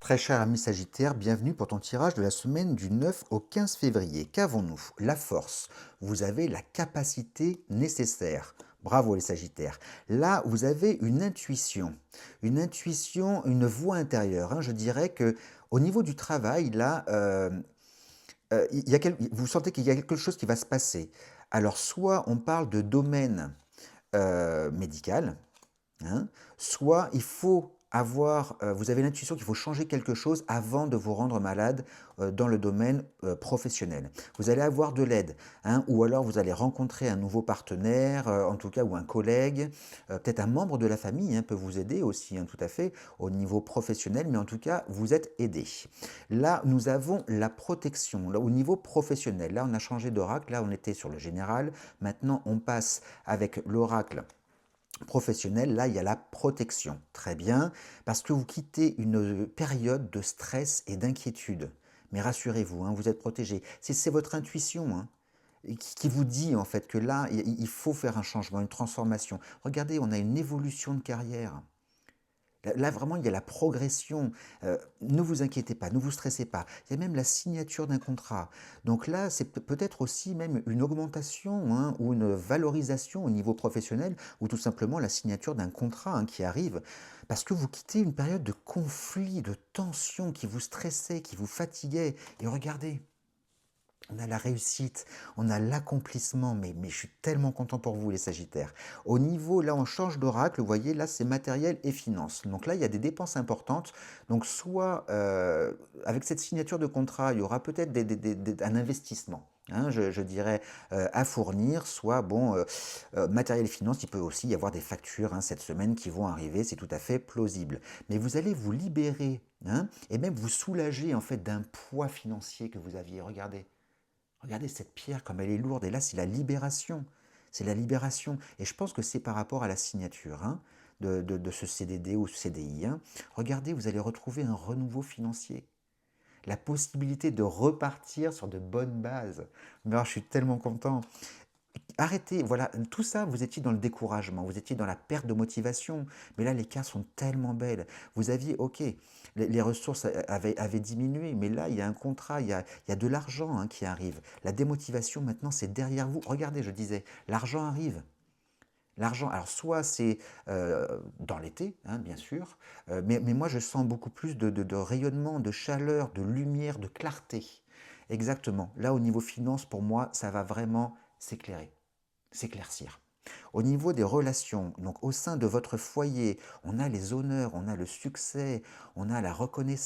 Très cher ami Sagittaire, bienvenue pour ton tirage de la semaine du 9 au 15 février. Qu'avons-nous? La force. Vous avez la capacité nécessaire. Bravo les Sagittaires. Là, vous avez une intuition, une voix intérieure, hein. Je dirais que au niveau du travail, là, vous sentez qu'il y a quelque chose qui va se passer. Alors, soit on parle de domaine médical, hein, soit il faut avoir, vous avez l'intuition qu'il faut changer quelque chose avant de vous rendre malade, dans le domaine, professionnel. Vous allez avoir de l'aide, hein, ou alors vous allez rencontrer un nouveau partenaire, en tout cas ou un collègue, peut-être un membre de la famille, hein, peut vous aider aussi, hein, tout à fait, au niveau professionnel, mais en tout cas, vous êtes aidé. Là, nous avons la protection, là, au niveau professionnel. Là, on a changé d'oracle, là, on était sur le général, maintenant on passe avec l'oracle professionnel, là, il y a la protection. Très bien, parce que vous quittez une période de stress et d'inquiétude. Mais rassurez-vous, hein, vous êtes protégé. C'est votre intuition, hein, qui vous dit en fait que là, il faut faire un changement, une transformation. Regardez, on a une évolution de carrière. Là, vraiment, il y a la progression. Ne vous inquiétez pas, ne vous stressez pas. Il y a même la signature d'un contrat. Donc là, c'est peut-être aussi même une augmentation, hein, ou une valorisation au niveau professionnel, ou tout simplement la signature d'un contrat, hein, qui arrive. Parce que vous quittez une période de conflit, de tension qui vous stressait, qui vous fatiguait. Et regardez, on a la réussite, on a l'accomplissement, mais je suis tellement content pour vous les Sagittaires. Au niveau, là on change d'oracle, vous voyez, là c'est matériel et finance. Donc là il y a des dépenses importantes. Donc soit avec cette signature de contrat, il y aura peut-être un investissement, hein, je dirais, à fournir, soit bon, matériel et finance, il peut aussi y avoir des factures, hein, cette semaine qui vont arriver, c'est tout à fait plausible. Mais vous allez vous libérer, hein, et même vous soulager en fait d'un poids financier que vous aviez. Regardez. Regardez cette pierre comme elle est lourde. Et là, c'est la libération. C'est la libération. Et je pense que c'est par rapport à la signature, hein, de ce CDD ou CDI, hein. Regardez, vous allez retrouver un renouveau financier. La possibilité de repartir sur de bonnes bases. Mais alors, je suis tellement content. Arrêtez, voilà, tout ça, vous étiez dans le découragement, vous étiez dans la perte de motivation. Mais là, les cartes sont tellement belles. Vous aviez, ok, les ressources avaient diminué, mais là, il y a un contrat, il y a de l'argent, hein, qui arrive. La démotivation, maintenant, c'est derrière vous. Regardez, je disais, l'argent arrive. L'argent, alors soit c'est dans l'été, hein, bien sûr, mais moi je sens beaucoup plus de rayonnement, de chaleur, de lumière, de clarté. Exactement. Là, au niveau finance, pour moi, ça va vraiment s'éclairer, s'éclaircir. Au niveau des relations, donc au sein de votre foyer, on a les honneurs, on a le succès, on a la reconnaissance.